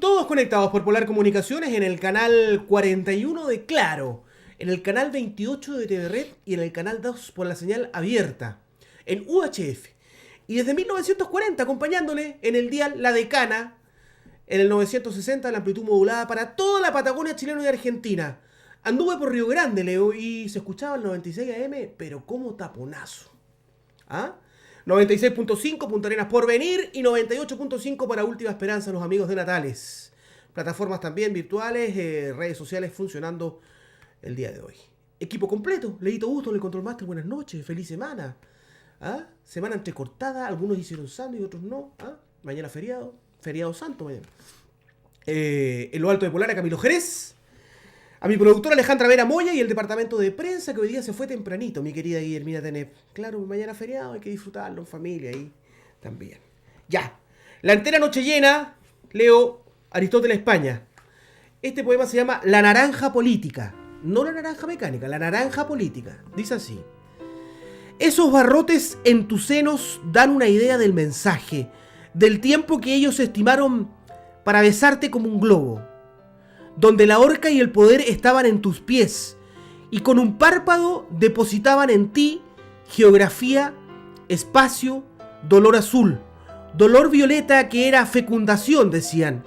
Todos conectados por Polar Comunicaciones en el canal 41 de Claro, en el canal 28 de TV Red y en el canal 2 por la señal abierta, en UHF. Y desde 1940 acompañándole en el dial La Decana, en el 960 la amplitud modulada para toda la Patagonia chilena y Argentina. Anduve por Río Grande, Leo, y se escuchaba el 96 AM, pero como taponazo. ¿Ah? 96.5 Punta Arenas por venir y 98.5 para Última Esperanza, los amigos de Natales. Plataformas también virtuales, redes sociales funcionando el día de hoy. Equipo completo, Leito Gusto, el Control Master, buenas noches, feliz semana. ¿Ah? Semana entrecortada, algunos hicieron sándwich y otros no. ¿Ah? Mañana feriado, feriado santo mañana. En lo alto de Polar a Camilo Jerez. A mi productora Alejandra Vera Moya y el departamento de prensa que hoy día se fue tempranito, mi querida Guillermina Tenep. Claro, mañana feriado, hay que disfrutarlo en familia ahí también. Ya, la entera noche llena, leo Aristóteles España. Este poema se llama La naranja política. No la naranja mecánica, la naranja política. Dice así. Esos barrotes en tus senos dan una idea del mensaje, del tiempo que ellos estimaron para besarte como un globo, donde la horca y el poder estaban en tus pies, y con un párpado depositaban en ti geografía, espacio, dolor azul, dolor violeta que era fecundación, decían.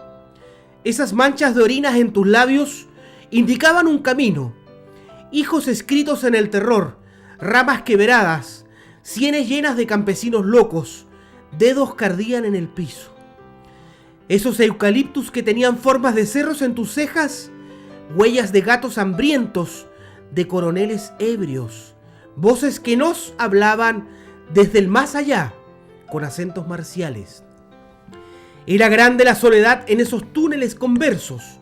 Esas manchas de orinas en tus labios indicaban un camino, hijos escritos en el terror, ramas quebradas, sienes llenas de campesinos locos, dedos que ardían en el piso. Esos eucaliptus que tenían formas de cerros en tus cejas, huellas de gatos hambrientos, de coroneles ebrios, voces que nos hablaban desde el más allá, con acentos marciales. Era grande la soledad en esos túneles conversos,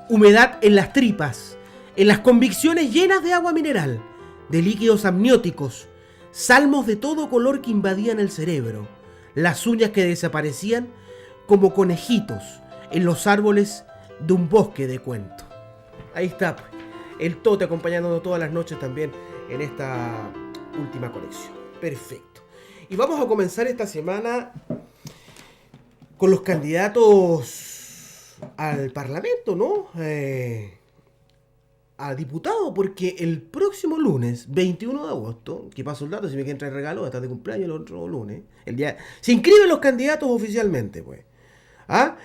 humedad en las tripas, en las convicciones llenas de agua mineral, de líquidos amnióticos, salmos de todo color que invadían el cerebro, las uñas que desaparecían como conejitos en los árboles de un bosque de cuento. Ahí está, pues, el Tote acompañándonos todas las noches también en esta última conexión. Perfecto. Y vamos a comenzar esta semana con los candidatos al Parlamento, ¿no? A diputado, porque el próximo lunes, 21 de agosto, que paso el dato, si me quieren traer regalo, hasta de cumpleaños el otro lunes, el día, se inscriben los candidatos oficialmente, pues. ¿Ah?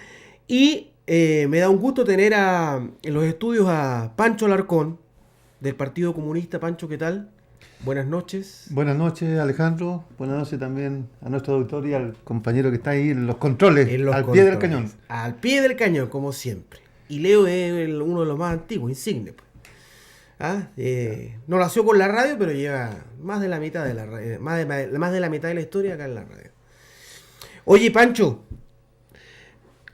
Y me da un gusto tener en los estudios a Pancho Alarcón, del Partido Comunista. Pancho, ¿qué tal? Buenas noches. Buenas noches, Alejandro. Buenas noches también a nuestro auditor y al compañero que está ahí en los controles, En los al controles. pie del cañón. Al pie del cañón, como siempre. Y Leo es uno de los más antiguos, insigne. Pues. ¿Ah? No nació con la radio, pero lleva más de la mitad de la radio, más de la mitad de la historia acá en la radio. Oye, Pancho,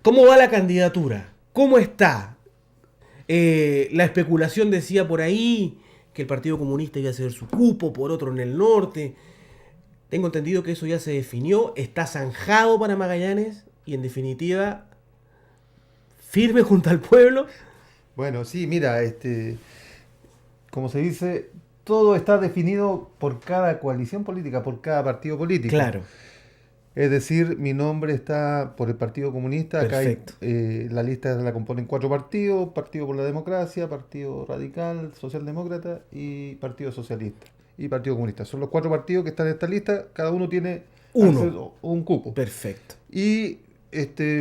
¿cómo va la candidatura? ¿Cómo está? La especulación decía por ahí que el Partido Comunista iba a hacer su cupo, por otro en el norte. Tengo entendido que eso ya se definió, está zanjado para Magallanes y en definitiva firme junto al pueblo. Bueno, sí, mira, como se dice, todo está definido por cada coalición política, por cada partido político. Claro. Es decir, mi nombre está por el Partido Comunista. Perfecto. Acá hay, la lista la componen 4 partidos: Partido por la Democracia, Partido Radical, Socialdemócrata y Partido Socialista. Y Partido Comunista. Son los 4 partidos que están en esta lista, cada uno tiene un cupo. Perfecto. Y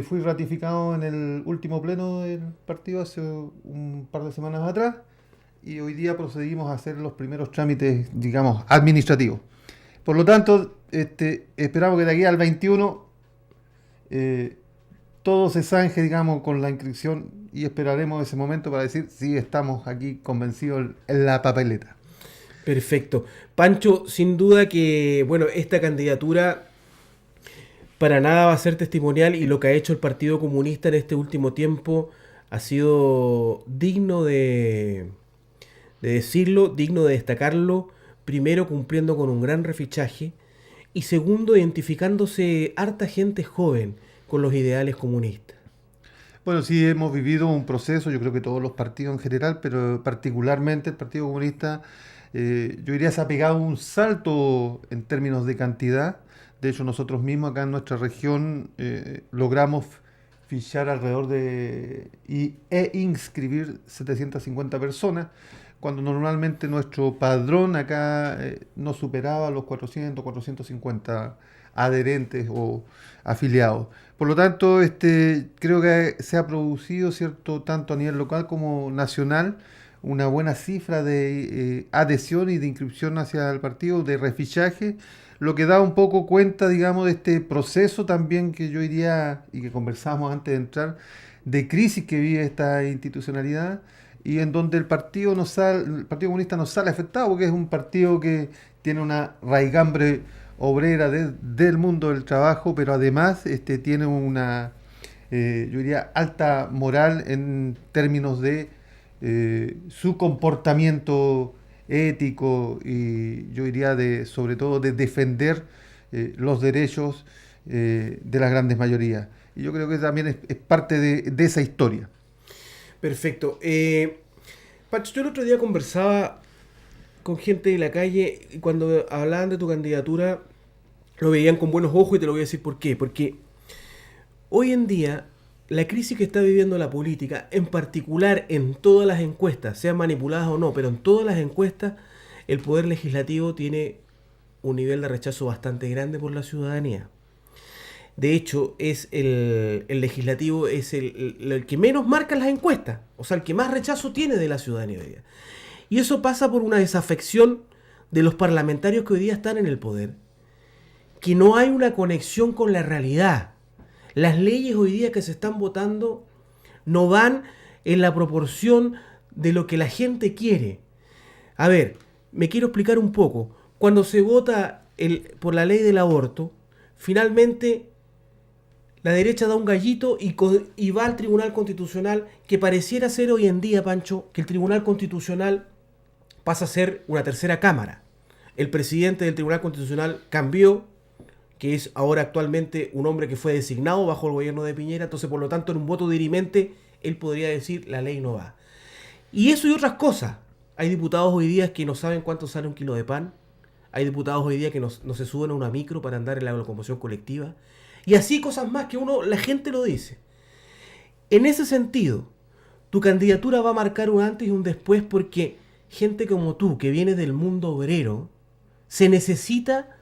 fui ratificado en el último pleno del partido hace un par de semanas atrás, y hoy día procedimos a hacer los primeros trámites, digamos, administrativos. Por lo tanto, esperamos que de aquí al 21 todo se zanje, digamos, con la inscripción, y esperaremos ese momento para decir si estamos aquí convencidos en la papeleta. Perfecto. Pancho, sin duda que, bueno, esta candidatura para nada va a ser testimonial y lo que ha hecho el Partido Comunista en este último tiempo ha sido digno de decirlo, digno de destacarlo. Primero, cumpliendo con un gran refichaje y segundo, identificándose harta gente joven con los ideales comunistas. Bueno, sí, hemos vivido un proceso, yo creo que todos los partidos en general, pero particularmente el Partido Comunista, yo diría, se ha pegado un salto en términos de cantidad. De hecho, nosotros mismos acá en nuestra región logramos fichar alrededor e inscribir 750 personas, cuando normalmente nuestro padrón acá no superaba los 450 adherentes o afiliados. Por lo tanto, creo que se ha producido, cierto, tanto a nivel local como nacional, una buena cifra de adhesión y de inscripción hacia el partido, de refichaje, lo que da un poco cuenta, digamos, de este proceso también que yo diría, y que conversamos antes de entrar, de crisis que vive esta institucionalidad y en donde el Partido Comunista no sale afectado, porque es un partido que tiene una raigambre obrera del mundo del trabajo, pero además tiene una, yo diría, alta moral en términos de su comportamiento ético y yo diría sobre todo de defender los derechos de las grandes mayorías. Y yo creo que también es parte de esa historia. Perfecto. Pacho, yo el otro día conversaba con gente de la calle y cuando hablaban de tu candidatura lo veían con buenos ojos y te lo voy a decir por qué. Porque hoy en día la crisis que está viviendo la política, en particular en todas las encuestas, sean manipuladas o no, pero en todas las encuestas, el poder legislativo tiene un nivel de rechazo bastante grande por la ciudadanía. De hecho, es el legislativo es el que menos marca las encuestas, o sea, el que más rechazo tiene de la ciudadanía hoy día. Y eso pasa por una desafección de los parlamentarios que hoy día están en el poder, que no hay una conexión con la realidad. Las leyes hoy día que se están votando no van en la proporción de lo que la gente quiere. A ver, me quiero explicar un poco. Cuando se vota por la ley del aborto, finalmente la derecha da un gallito y va al Tribunal Constitucional, que pareciera ser hoy en día, Pancho, que el Tribunal Constitucional pasa a ser una tercera cámara. El presidente del Tribunal Constitucional cambió, que es ahora actualmente un hombre que fue designado bajo el gobierno de Piñera, entonces por lo tanto en un voto dirimente él podría decir la ley no va. Y eso y otras cosas. Hay diputados hoy día que no saben cuánto sale un kilo de pan, hay diputados hoy día que no se suben a una micro para andar en la locomoción colectiva, y así cosas más que la gente lo dice. En ese sentido, tu candidatura va a marcar un antes y un después porque gente como tú, que viene del mundo obrero, se necesita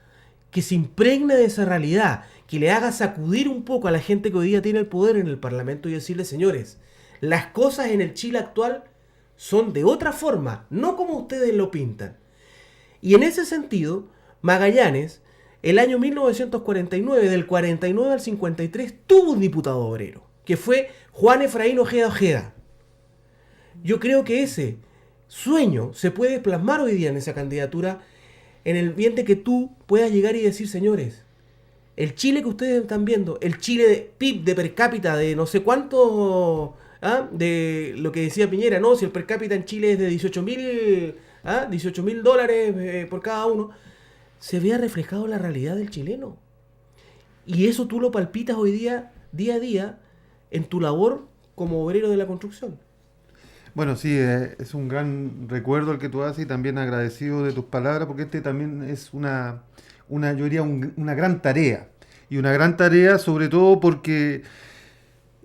que se impregne de esa realidad, que le haga sacudir un poco a la gente que hoy día tiene el poder en el Parlamento y decirle, señores, las cosas en el Chile actual son de otra forma, no como ustedes lo pintan. Y en ese sentido, Magallanes, el año 1949, del 49 al 53, tuvo un diputado obrero, que fue Juan Efraín Ojeda Ojeda. Yo creo que ese sueño se puede plasmar hoy día en esa candidatura, en el bien de que tú puedas llegar y decir, señores, el Chile que ustedes están viendo, el Chile de PIB de per cápita de no sé cuánto, de lo que decía Piñera, no, si el per cápita en Chile es de 18.000 dólares por cada uno, se vea reflejado en la realidad del chileno. Y eso tú lo palpitas hoy día a día, en tu labor como obrero de la construcción. Bueno, sí, es un gran recuerdo el que tú haces y también agradecido de tus palabras, porque también es yo diría, una gran tarea. Y una gran tarea sobre todo porque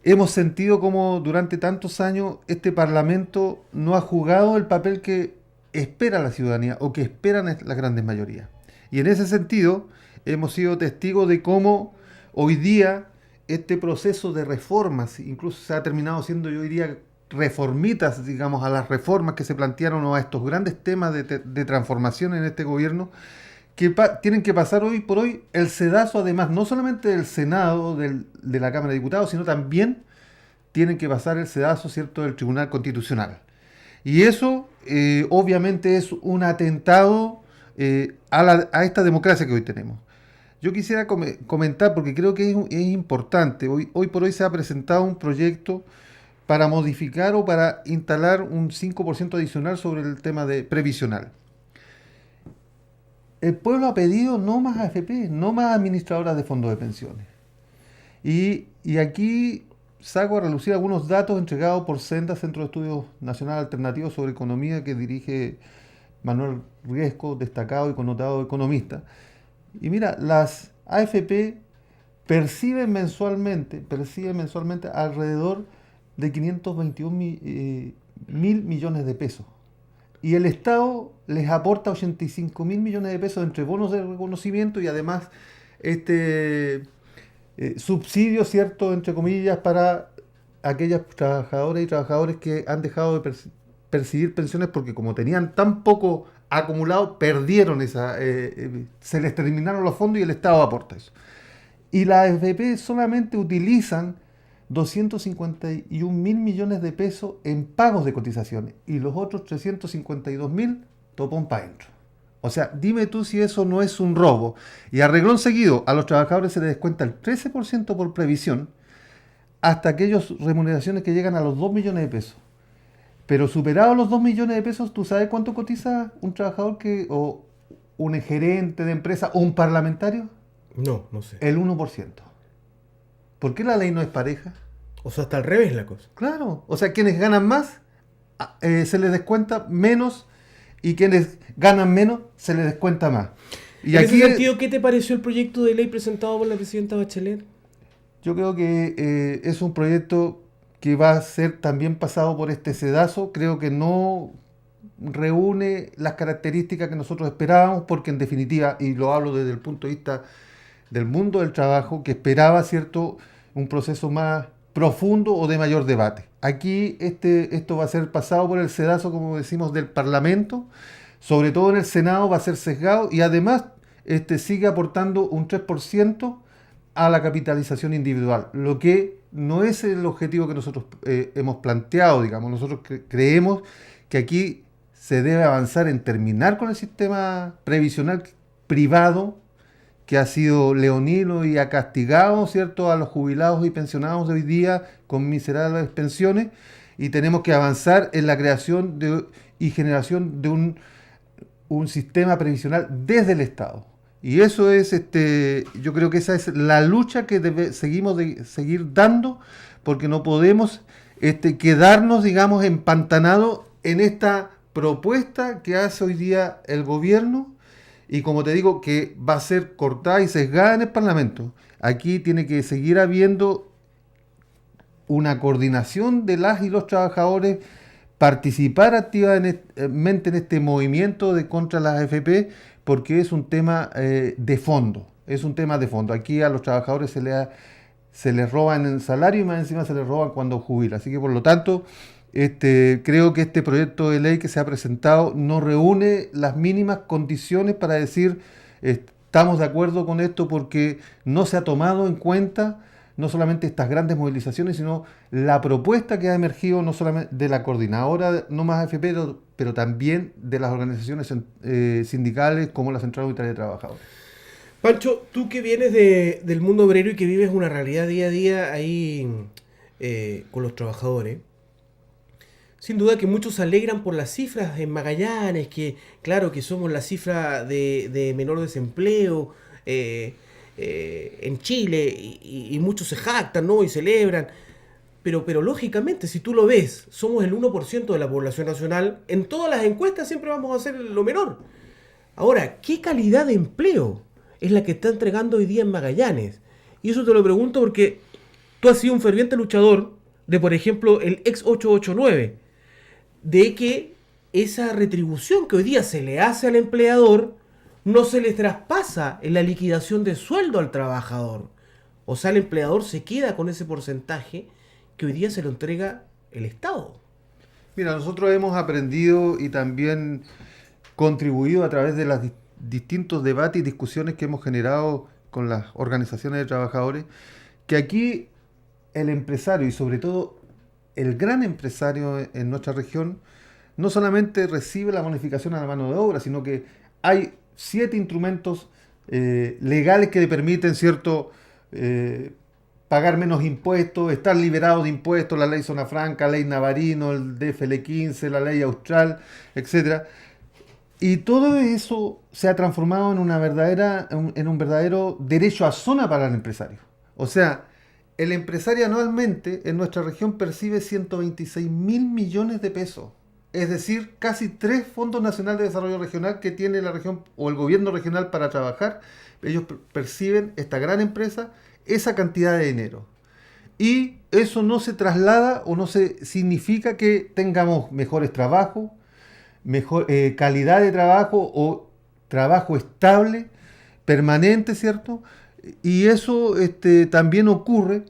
hemos sentido como durante tantos años este Parlamento no ha jugado el papel que espera la ciudadanía o que esperan las grandes mayorías. Y en ese sentido hemos sido testigos de cómo hoy día este proceso de reformas, incluso se ha terminado siendo, yo diría, reformitas, digamos, a las reformas que se plantearon o a estos grandes temas de transformación en este gobierno, que tienen que pasar hoy por hoy el sedazo, además, no solamente del Senado, de la Cámara de Diputados, sino también tienen que pasar el sedazo, ¿cierto?, del Tribunal Constitucional. Y eso, obviamente, es un atentado a esta democracia que hoy tenemos. Yo quisiera comentar, porque creo que es importante, hoy por hoy se ha presentado un proyecto para modificar o para instalar un 5% adicional sobre el tema de previsional. El pueblo ha pedido no más AFP, no más administradoras de fondos de pensiones. Y aquí saco a relucir algunos datos entregados por Senda, Centro de Estudios Nacional Alternativos sobre Economía, que dirige Manuel Riesco, destacado y connotado economista. Y mira, las AFP perciben mensualmente alrededor de 521 mil millones de pesos. Y el Estado les aporta 85 mil millones de pesos entre bonos de reconocimiento y además este subsidio, cierto, entre comillas, para aquellas trabajadoras y trabajadores que han dejado de percibir pensiones porque como tenían tan poco acumulado, perdieron se les terminaron los fondos y el Estado aporta eso. Y las AFP solamente utilizan 251 mil millones de pesos en pagos de cotizaciones y los otros 352 mil topón para adentro. O sea, dime tú si eso no es un robo. Y a reglón seguido, a los trabajadores se les descuenta el 13% por previsión hasta aquellas remuneraciones que llegan a los 2 millones de pesos. Pero superados los 2 millones de pesos, ¿tú sabes cuánto cotiza un trabajador o un gerente de empresa o un parlamentario? No, no sé. El 1%. ¿Por qué la ley no es pareja? O sea, está al revés la cosa. Claro, o sea, quienes ganan más se les descuenta menos y quienes ganan menos se les descuenta más. Y en aquí ese sentido, ¿qué te pareció el proyecto de ley presentado por la presidenta Bachelet? yo creo que es un proyecto que va a ser también pasado por este sedazo. Creo que no reúne las características que nosotros esperábamos, porque en definitiva, y lo hablo desde el punto de vista del mundo del trabajo, que esperaba, ¿cierto?, un proceso más profundo o de mayor debate. Aquí esto va a ser pasado por el sedazo, como decimos, del Parlamento, sobre todo en el Senado va a ser sesgado y además sigue aportando un 3% a la capitalización individual, lo que no es el objetivo que nosotros hemos planteado, digamos. Nosotros creemos que aquí se debe avanzar en terminar con el sistema previsional privado que ha sido leonino y ha castigado, ¿cierto?, a los jubilados y pensionados de hoy día con miserables pensiones, y tenemos que avanzar en la creación y generación de un sistema previsional desde el Estado. Y eso es, yo creo que esa es la lucha que seguimos de seguir dando, porque no podemos quedarnos, digamos, empantanados en esta propuesta que hace hoy día el gobierno, y como te digo, que va a ser cortada y sesgada en el Parlamento. Aquí tiene que seguir habiendo una coordinación de las y los trabajadores, participar activamente en este movimiento contra las AFP, porque es un tema de fondo. Es un tema de fondo. Aquí a los trabajadores se les roban el salario y más encima se les roban cuando jubilan. Así que por lo tanto, creo que este proyecto de ley que se ha presentado no reúne las mínimas condiciones para decir estamos de acuerdo con esto, porque no se ha tomado en cuenta no solamente estas grandes movilizaciones, sino la propuesta que ha emergido no solamente de la coordinadora No Más AFP, pero también de las organizaciones sindicales como la Central Unitaria de Trabajadores. Pancho, tú que vienes del mundo obrero y que vives una realidad día a día ahí con los trabajadores, sin duda que muchos se alegran por las cifras en Magallanes, que claro que somos la cifra de menor desempleo en Chile, y muchos se jactan, ¿no?, y celebran. Pero lógicamente, si tú lo ves, somos el 1% de la población nacional. En todas las encuestas siempre vamos a ser lo menor. Ahora, ¿qué calidad de empleo es la que está entregando hoy día en Magallanes? Y eso te lo pregunto porque tú has sido un ferviente luchador de, por ejemplo, el ex 889, de que esa retribución que hoy día se le hace al empleador no se le traspasa en la liquidación de sueldo al trabajador. O sea, el empleador se queda con ese porcentaje que hoy día se lo entrega el Estado. Mira, nosotros hemos aprendido y también contribuido a través de los distintos debates y discusiones que hemos generado con las organizaciones de trabajadores, que aquí el empresario, y sobre todo el gran empresario en nuestra región, no solamente recibe la bonificación a la mano de obra, sino que hay 7 instrumentos legales que le permiten, ¿cierto?, pagar menos impuestos, estar liberado de impuestos, la ley Zona Franca, ley Navarino, el DFL 15, la ley Austral, etcétera. Y todo eso se ha transformado en un verdadero derecho a zona para el empresario. O sea, el empresario anualmente en nuestra región percibe 126 mil millones de pesos. Es decir, casi 3 fondos nacionales de desarrollo regional que tiene la región o el gobierno regional para trabajar. Ellos perciben, esta gran empresa, esa cantidad de dinero. Y eso no se traslada o no se significa que tengamos mejores trabajos, mejor calidad de trabajo o trabajo estable, permanente, ¿cierto? Y eso también ocurre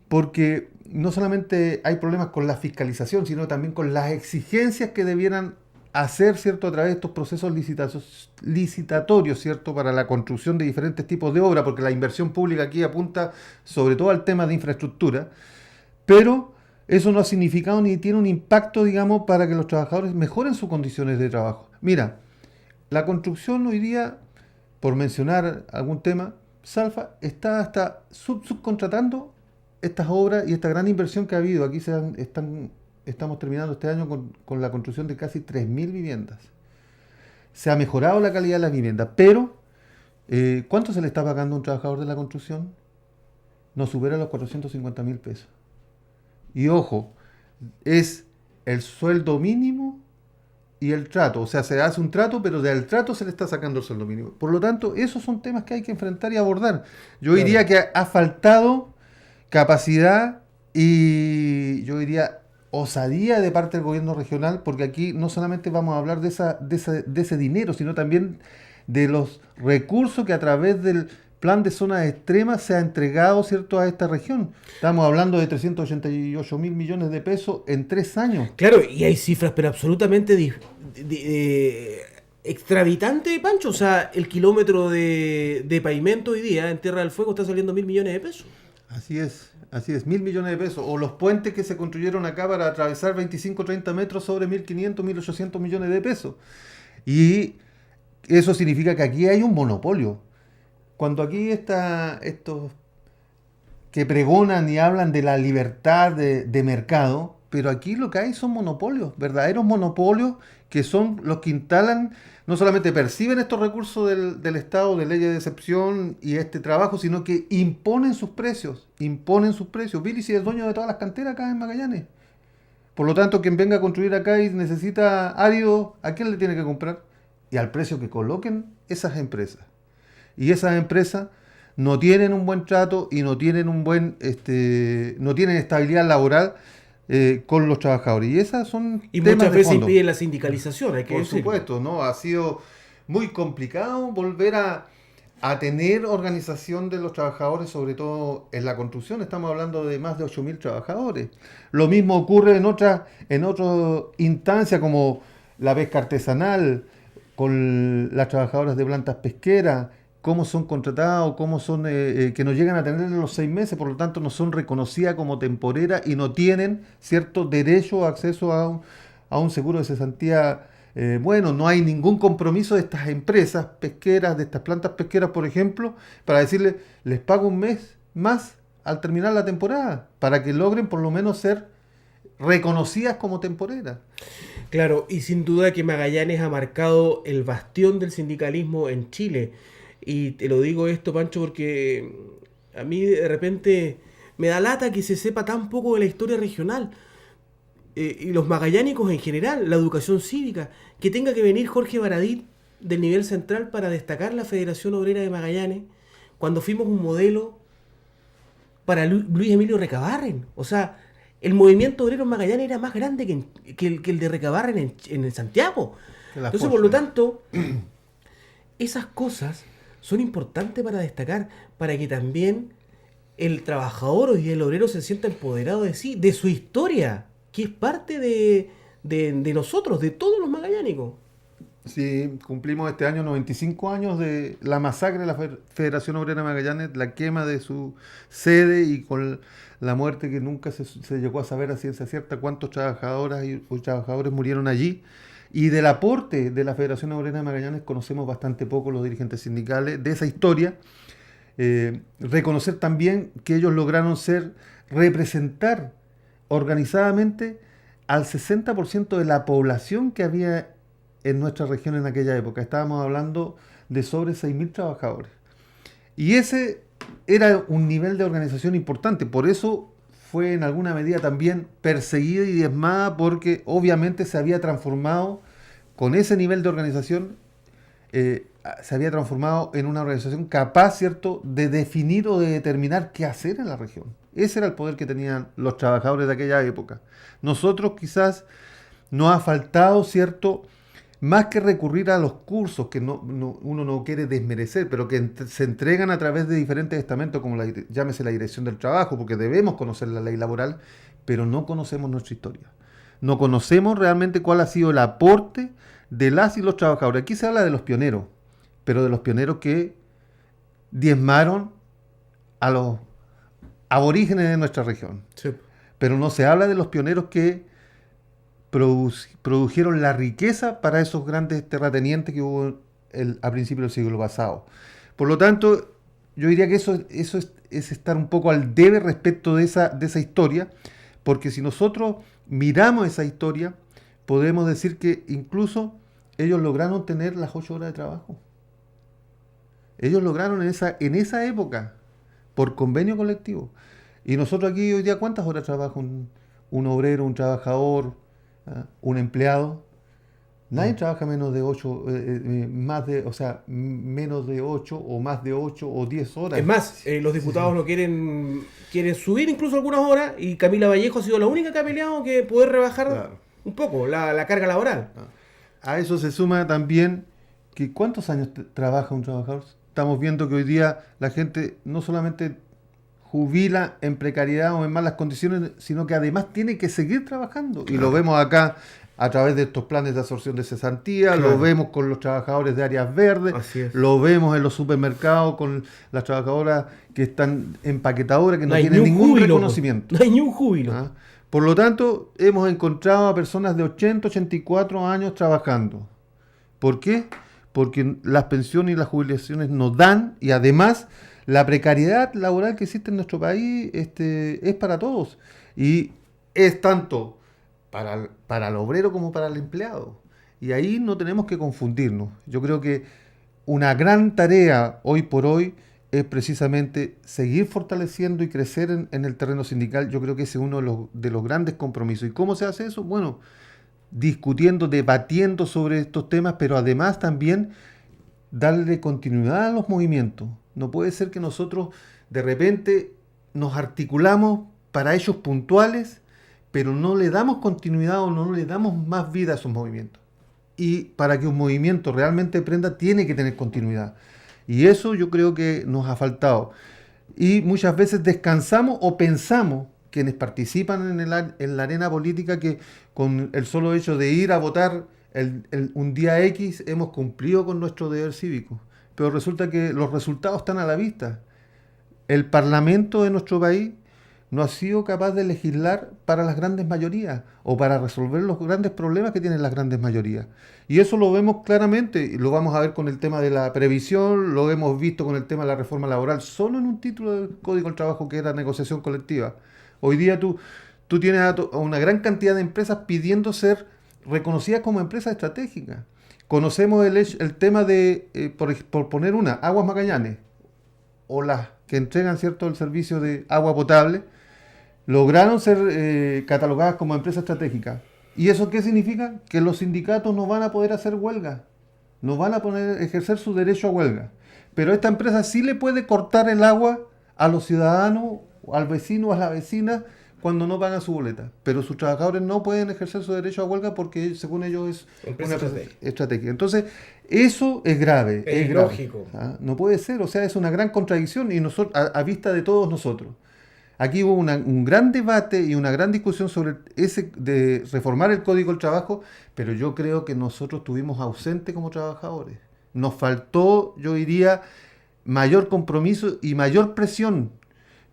porque no solamente hay problemas con la fiscalización, sino también con las exigencias que debieran hacer, ¿cierto?, a través de estos procesos licitatorios, ¿cierto?, para la construcción de diferentes tipos de obra, porque la inversión pública aquí apunta sobre todo al tema de infraestructura, pero eso no ha significado ni tiene un impacto, digamos, para que los trabajadores mejoren sus condiciones de trabajo. Mira, la construcción hoy día, por mencionar algún tema, Salfa está hasta subcontratando estas obras y esta gran inversión que ha habido. Aquí estamos terminando este año con la construcción de casi 3.000 viviendas. Se ha mejorado la calidad de las viviendas, pero ¿cuánto se le está pagando a un trabajador de la construcción? No supera los 450.000 pesos. Y ojo, es el sueldo mínimo y el trato. O sea, se hace un trato, pero del trato se le está sacando el sueldo mínimo. Por lo tanto, esos son temas que hay que enfrentar y abordar. Yo diría que ha faltado capacidad y yo diría osadía de parte del gobierno regional, porque aquí no solamente vamos a hablar de ese dinero, sino también de los recursos que a través del plan de zonas extremas se ha entregado, ¿cierto?, a esta región. Estamos hablando de 388.000 millones de pesos en 3 años. Claro, y hay cifras, pero absolutamente extravitantes, Pancho. O sea, el kilómetro de pavimento hoy día en Tierra del Fuego está saliendo 1.000 millones de pesos. Así es, 1.000 millones de pesos. O los puentes que se construyeron acá para atravesar 25 o 30 metros sobre 1.500, 1.800 millones de pesos. Y eso significa que aquí hay un monopolio. Cuando aquí estos que pregonan y hablan de la libertad de mercado, pero aquí lo que hay son monopolios, verdaderos monopolios que son los que instalan, no solamente perciben estos recursos del Estado, de leyes de excepción y este trabajo, sino que imponen sus precios. Billy si es dueño de todas las canteras acá en Magallanes. Por lo tanto, quien venga a construir acá y necesita árido, ¿a quién le tiene que comprar? Y al precio que coloquen esas empresas. Y esas empresas no tienen un buen trato y no tienen no tienen estabilidad laboral con los trabajadores. Y esas son y temas muchas de veces fondo. impiden la sindicalización, hay que Por decirlo. supuesto, ¿no? Ha sido muy complicado volver a tener organización de los trabajadores, sobre todo en la construcción. Estamos hablando de más de 8.000 trabajadores. Lo mismo ocurre en otras instancias como la pesca artesanal, con las trabajadoras de plantas pesqueras, cómo son contratados, cómo son que no llegan a tener en los 6 meses, por lo tanto no son reconocidas como temporeras y no tienen cierto derecho o acceso a un seguro de cesantía. Bueno, no hay ningún compromiso de estas empresas pesqueras, de estas plantas pesqueras, por ejemplo, para decirles, les pago un mes más al terminar la temporada, para que logren por lo menos ser reconocidas como temporeras. Claro, y sin duda que Magallanes ha marcado el bastión del sindicalismo en Chile. Y te lo digo esto, Pancho, porque a mí de repente me da lata que se sepa tan poco de la historia regional. Y los magallánicos en general, la educación cívica, que tenga que venir Jorge Baradit del nivel central para destacar la Federación Obrera de Magallanes, cuando fuimos un modelo para Luis Emilio Recabarren. O sea, el movimiento obrero en Magallanes era más grande que el de Recabarren en Santiago. Entonces, por lo tanto, esas cosas son importantes para destacar, para que también el trabajador y el obrero se sienta empoderado de sí, de su historia, que es parte de nosotros, de todos los magallánicos. Sí, cumplimos este año 95 años de la masacre de la Federación Obrera de Magallanes, la quema de su sede y con la muerte que nunca se llegó a saber a ciencia cierta cuántos trabajadoras y trabajadores murieron allí. Y del aporte de la Federación Obrera de Magallanes conocemos bastante poco los dirigentes sindicales de esa historia. Reconocer también que ellos lograron representar organizadamente al 60% de la población que había en nuestra región en aquella época. Estábamos hablando de sobre 6.000 trabajadores. Y ese era un nivel de organización importante. Por eso fue en alguna medida también perseguida y diezmada, porque obviamente se había transformado con ese nivel de organización se había transformado en una organización capaz, ¿cierto?, de definir o de determinar qué hacer en la región. Ese era el poder que tenían los trabajadores de aquella época. Nosotros quizás nos ha faltado, ¿cierto?, más que recurrir a los cursos que uno no quiere desmerecer, pero que se entregan a través de diferentes estamentos, como llámese la Dirección del Trabajo, porque debemos conocer la ley laboral, pero no conocemos nuestra historia. No conocemos realmente cuál ha sido el aporte de las y los trabajadores. Aquí se habla de los pioneros, pero de los pioneros que diezmaron a los aborígenes de nuestra región. Sí. Pero no se habla de los pioneros que produjeron la riqueza para esos grandes terratenientes que hubo a principios del siglo pasado. Por lo tanto, yo diría que eso es estar un poco al debe respecto de esa historia, porque si nosotros miramos esa historia, podemos decir que incluso ellos lograron tener las 8 horas de trabajo. Ellos lograron en esa época, por convenio colectivo. Y nosotros aquí hoy día, ¿cuántas horas trabaja un obrero, un trabajador, un empleado? Nadie trabaja menos de 8, menos de 8 o más de 8 o 10 horas. Es más, los diputados lo quieren subir incluso algunas horas, y Camila Vallejo ha sido la única que ha peleado que poder rebajar un poco la carga laboral. A eso se suma también que ¿cuántos años trabaja un trabajador? Estamos viendo que hoy día la gente no solamente jubila en precariedad o en malas condiciones, sino que además tiene que seguir trabajando. Y lo vemos acá a través de estos planes de absorción de cesantía, lo vemos con los trabajadores de áreas verdes, lo vemos en los supermercados con las trabajadoras que están empaquetadoras, que no tienen ningún reconocimiento. No hay ni un júbilo. Por lo tanto, hemos encontrado a personas de 80, 84 años trabajando. ¿Por qué? Porque las pensiones y las jubilaciones nos dan, y además la precariedad laboral que existe en nuestro país es para todos. Y es tanto para el obrero como para el empleado. Y ahí no tenemos que confundirnos. Yo creo que una gran tarea hoy por hoy es precisamente seguir fortaleciendo y crecer en el terreno sindical. Yo creo que ese es uno de los grandes compromisos. ¿Y cómo se hace eso? Bueno, discutiendo, debatiendo sobre estos temas, pero además también darle continuidad a los movimientos. No puede ser que nosotros de repente nos articulamos para hechos puntuales, pero no le damos continuidad o no le damos más vida a esos movimientos. Y para que un movimiento realmente prenda, tiene que tener continuidad. Y eso yo creo que nos ha faltado. Y muchas veces descansamos o pensamos, quienes participan en la arena política, que con el solo hecho de ir a votar un día X hemos cumplido con nuestro deber cívico. Pero resulta que los resultados están a la vista. El Parlamento de nuestro país no ha sido capaz de legislar para las grandes mayorías o para resolver los grandes problemas que tienen las grandes mayorías. Y eso lo vemos claramente, y lo vamos a ver con el tema de la previsión, lo hemos visto con el tema de la reforma laboral, solo en un título del Código del Trabajo que era negociación colectiva. Hoy día tú tienes a una gran cantidad de empresas pidiendo ser reconocidas como empresas estratégicas. Conocemos el tema de, por poner una, Aguas Magallanes, o las que entregan, ¿cierto?, el servicio de agua potable, lograron ser catalogadas como empresas estratégicas. ¿Y eso qué significa? Que los sindicatos no van a poder hacer huelga, no van a poder ejercer su derecho a huelga. Pero esta empresa sí le puede cortar el agua a los ciudadanos, al vecino o a la vecina, cuando no pagan su boleta. Pero sus trabajadores no pueden ejercer su derecho a huelga porque según ellos es una empresa estratégica. Entonces, eso es grave. Es lógico. No puede ser, o sea, es una gran contradicción y a vista de todos nosotros. Aquí hubo un gran debate y una gran discusión sobre de reformar el Código del Trabajo, pero yo creo que nosotros estuvimos ausentes como trabajadores. Nos faltó, yo diría, mayor compromiso y mayor presión,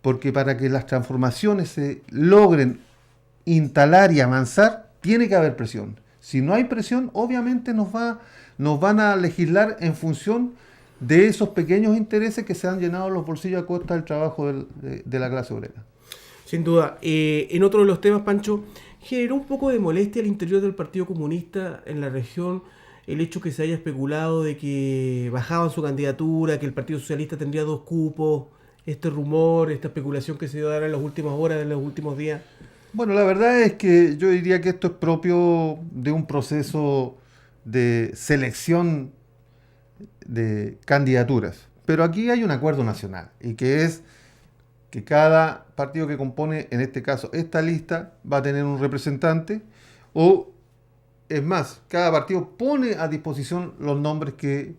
porque para que las transformaciones se logren instalar y avanzar, tiene que haber presión. Si no hay presión, obviamente nos van a legislar en función de esos pequeños intereses que se han llenado los bolsillos a costa del trabajo de la clase obrera. Sin duda. En otro de los temas, Pancho, generó un poco de molestia al interior del Partido Comunista en la región el hecho que se haya especulado de que bajaban su candidatura, que el Partido Socialista tendría 2 cupos, este rumor, esta especulación que se dio en las últimas horas, en los últimos días. Bueno, la verdad es que yo diría que esto es propio de un proceso de selección de candidaturas. Pero aquí hay un acuerdo nacional, y que es que cada partido que compone, en este caso esta lista, va a tener un representante, o es más, cada partido pone a disposición los nombres que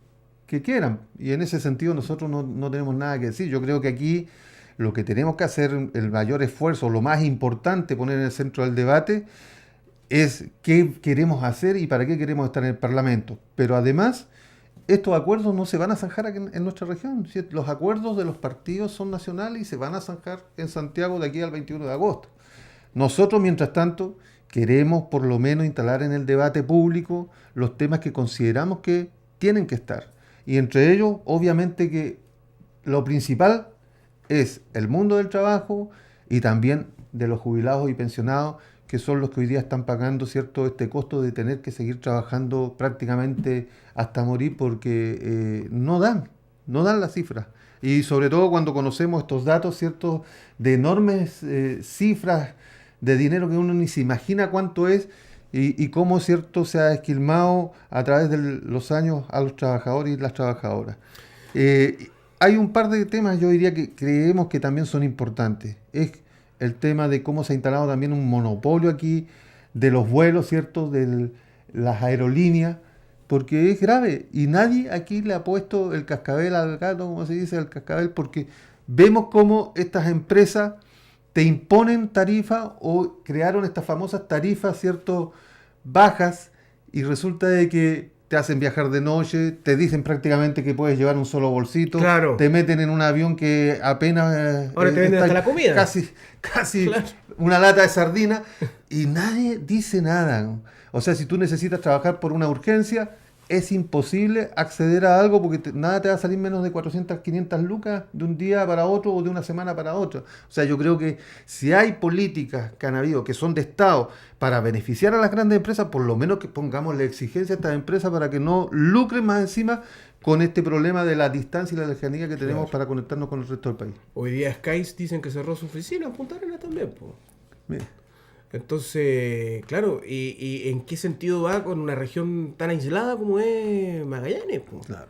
quieran. Y en ese sentido nosotros no tenemos nada que decir. Yo creo que aquí lo que tenemos que hacer, el mayor esfuerzo, lo más importante, poner en el centro del debate, es qué queremos hacer y para qué queremos estar en el Parlamento. Pero además, estos acuerdos no se van a zanjar aquí en nuestra región. ¿Sí? Los acuerdos de los partidos son nacionales y se van a zanjar en Santiago de aquí al 21 de agosto. Nosotros, mientras tanto, queremos por lo menos instalar en el debate público los temas que consideramos que tienen que estar. Y entre ellos, obviamente que lo principal es el mundo del trabajo y también de los jubilados y pensionados, que son los que hoy día están pagando, ¿cierto?, este costo de tener que seguir trabajando prácticamente hasta morir porque no dan las cifras. Y sobre todo cuando conocemos estos datos, ¿cierto?, de enormes cifras de dinero que uno ni se imagina cuánto es y cómo, ¿cierto?, se ha esquilmado a través de los años a los trabajadores y las trabajadoras. Hay un par de temas, yo diría, que creemos que también son importantes. Es el tema de cómo se ha instalado también un monopolio aquí de los vuelos, ¿cierto?, de las aerolíneas, porque es grave y nadie aquí le ha puesto el cascabel al gato, como se dice, al cascabel, porque vemos cómo estas empresas te imponen tarifas o crearon estas famosas tarifas, ¿cierto?, bajas, y resulta de que te hacen viajar de noche, te dicen prácticamente que puedes llevar un solo bolsito, Claro. te meten en un avión que apenas Ahora te venden hasta la comida. casi Claro. una lata de sardina, y nadie dice nada. O sea, si tú necesitas trabajar por una urgencia, es imposible acceder a algo porque nada te va a salir menos de 400, 500 lucas de un día para otro o de una semana para otra. O sea, yo creo que si hay políticas que han habido, que son de Estado, para beneficiar a las grandes empresas, por lo menos que pongamos la exigencia a estas empresas para que no lucren más encima con este problema de la distancia y la lejanía que tenemos para conectarnos con el resto del país. Hoy día Sky dicen que cerró su oficina en Punta Arenas también, po. Mira. Entonces, claro, ¿y en qué sentido va con una región tan aislada como es Magallanes, po? Claro.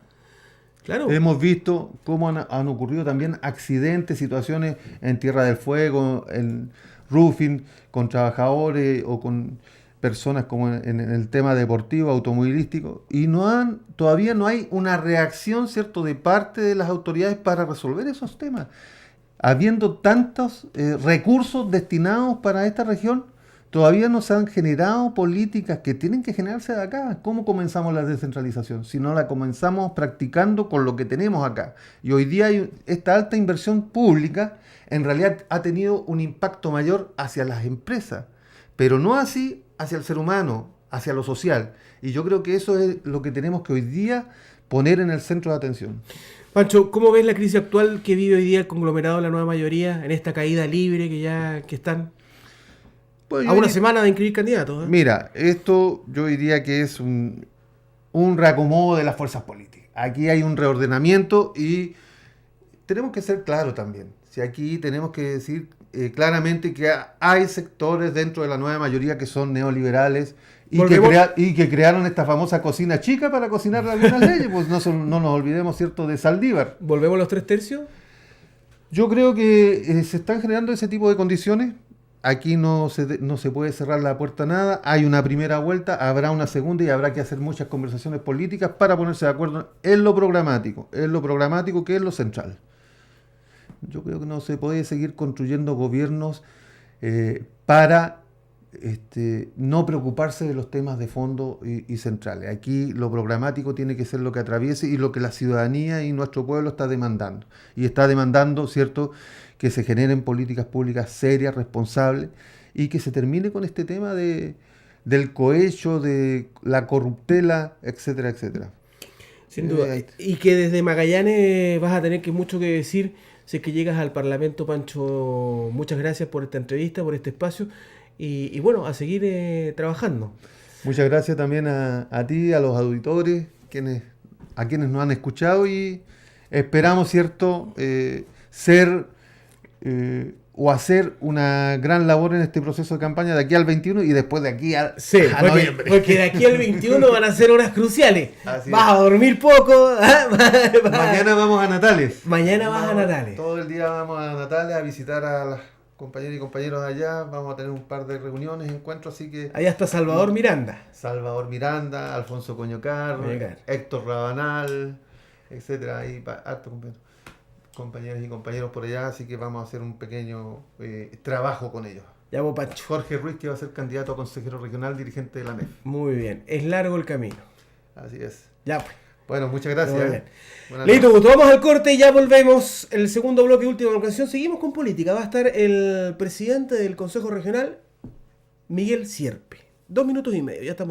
Claro. Hemos visto cómo han ocurrido también accidentes, situaciones en Tierra del Fuego, en roofing, con trabajadores o con personas como en el tema deportivo, automovilístico, y todavía no hay una reacción, ¿cierto?, de parte de las autoridades para resolver esos temas. Habiendo tantos recursos destinados para esta región, todavía no se han generado políticas que tienen que generarse de acá. ¿Cómo comenzamos la descentralización? Si no la comenzamos practicando con lo que tenemos acá. Y hoy día esta alta inversión pública en realidad ha tenido un impacto mayor hacia las empresas, pero no así hacia el ser humano, hacia lo social. Y yo creo que eso es lo que tenemos que hoy día poner en el centro de atención. Pancho, ¿cómo ves la crisis actual que vive hoy día el conglomerado de la nueva mayoría en esta caída libre que están Pues a una semana de inscribir candidatos? Mira, esto yo diría que es un reacomodo de las fuerzas políticas. Aquí hay un reordenamiento y tenemos que ser claros también. Si aquí tenemos que decir claramente que hay sectores dentro de la nueva mayoría que son neoliberales y que crearon esta famosa cocina chica para cocinar algunas leyes. Pues no nos olvidemos, ¿cierto?, de Saldívar. ¿Volvemos a los 3/3? Yo creo que se están generando ese tipo de condiciones. Aquí no se puede cerrar la puerta a nada. Hay una primera vuelta, habrá una segunda y habrá que hacer muchas conversaciones políticas para ponerse de acuerdo en lo programático que es lo central. Yo creo que no se puede seguir construyendo gobiernos para no preocuparse de los temas de fondo y centrales. Aquí lo programático tiene que ser lo que atraviese y lo que la ciudadanía y nuestro pueblo está demandando. Y está demandando, ¿cierto?, que se generen políticas públicas serias, responsables, y que se termine con este tema del cohecho, de la corruptela, etcétera, etcétera. Sin duda. Y que desde Magallanes vas a tener mucho que decir si es que llegas al Parlamento, Pancho. Muchas gracias por esta entrevista, por este espacio. Y bueno, a seguir trabajando. Muchas gracias también a ti, a los auditores, a quienes nos han escuchado, y esperamos, ¿cierto?, ser o hacer una gran labor en este proceso de campaña de aquí al 21 y después de aquí a noviembre. Porque de aquí al 21 van a ser horas cruciales. Así Vas es. a dormir poco. Mañana vamos a Natales. Mañana vas a Natales. Todo el día vamos a Natales a visitar a las compañeras y compañeros de allá. Vamos a tener un par de reuniones, encuentros, así que... Allá está Salvador Miranda. Salvador Miranda, Alfonso Coñocar, Coñocar. Héctor Rabanal, etcétera, y harto compañeros y compañeros por allá, así que vamos a hacer un pequeño trabajo con ellos. Ya vos, Pancho. Jorge Ruiz, que va a ser candidato a consejero regional, dirigente de la MEF. Muy bien. Es largo el camino. Así es. Ya pues. Bueno, muchas gracias. Muy bien. Buenas Listo, noches. Gusto. Vamos al corte y ya volvemos. El segundo bloque, última canción. Seguimos con política. Va a estar el presidente del Consejo Regional, Miguel Sierpe. 2 minutos y medio. Ya estamos.